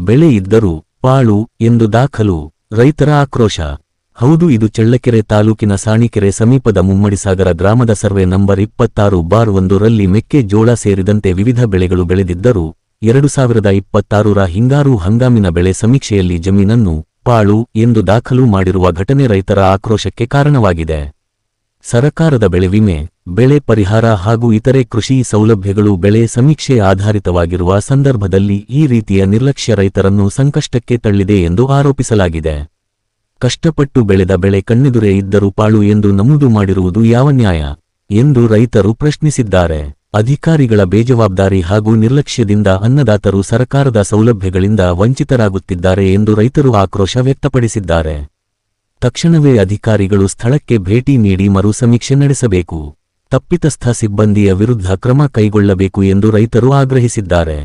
ಬೆಳೆ ಇದ್ದರೂ ಪಾಳು ಎಂದು ದಾಖಲು. ರೈತರ ಆಕ್ರೋಶ. ಹೌದು, ಇದು ಚಳ್ಳಕೆರೆ ತಾಲೂಕಿನ ಸಾಣಿಕೆರೆ ಸಮೀಪದ ಮುಮ್ಮಡಿಸಾಗರ ಗ್ರಾಮದ ಸರ್ವೆ ನಂಬರ್ 26/1 ರಲ್ಲಿ ಮೆಕ್ಕೆಜೋಳ ಸೇರಿದಂತೆ ವಿವಿಧ ಬೆಳೆಗಳು ಬೆಳೆದಿದ್ದರೂ 2026ರ ಹಿಂಗಾರು ಹಂಗಾಮಿನ ಬೆಳೆ ಸಮೀಕ್ಷೆಯಲ್ಲಿ ಜಮೀನನ್ನು ಪಾಳು ಎಂದು ದಾಖಲು ಮಾಡಿರುವ ಘಟನೆ ರೈತರ ಆಕ್ರೋಶಕ್ಕೆ ಕಾರಣವಾಗಿದೆ. ಸರಕಾರದ ಬೆಳೆ ವಿಮೆ, ಬೆಳೆ ಪರಿಹಾರ ಹಾಗೂ ಇತರೆ ಕೃಷಿ ಸೌಲಭ್ಯಗಳು ಬೆಳೆ ಸಮೀಕ್ಷೆ ಆಧಾರಿತವಾಗಿರುವ ಸಂದರ್ಭದಲ್ಲಿ ಈ ರೀತಿಯ ನಿರ್ಲಕ್ಷ್ಯ ರೈತರನ್ನು ಸಂಕಷ್ಟಕ್ಕೆ ತಳ್ಳಿದೆ ಎಂದು ಆರೋಪಿಸಲಾಗಿದೆ. ಕಷ್ಟಪಟ್ಟು ಬೆಳೆದ ಬೆಳೆ ಕಣ್ಣೆದುರೇ ಇದ್ದರೂ ಪಾಳು ಎಂದು ನಮೂದು ಮಾಡಿರುವುದು ಯಾವ ನ್ಯಾಯ ಎಂದು ರೈತರು ಪ್ರಶ್ನಿಸಿದ್ದಾರೆ. ಅಧಿಕಾರಿಗಳ ಬೇಜವಾಬ್ದಾರಿ ಹಾಗೂ ನಿರ್ಲಕ್ಷ್ಯದಿಂದ ಅನ್ನದಾತರು ಸರಕಾರದ ಸೌಲಭ್ಯಗಳಿಂದ ವಂಚಿತರಾಗುತ್ತಿದ್ದಾರೆ ಎಂದು ರೈತರು ಆಕ್ರೋಶ ವ್ಯಕ್ತಪಡಿಸಿದ್ದಾರೆ. ತಕ್ಷಣವೇ ಅಧಿಕಾರಿಗಳು ಸ್ಥಳಕ್ಕೆ ಭೇಟಿ ನೀಡಿ ಮರು ಸಮೀಕ್ಷೆ ನಡೆಸಬೇಕು. ತಪ್ಪಿತಸ್ಥ ಸಿಬ್ಬಂದಿಯ ವಿರುದ್ಧ ಕ್ರಮ ಕೈಗೊಳ್ಳಬೇಕು ಎಂದು ರೈತರು ಆಗ್ರಹಿಸಿದ್ದಾರೆ.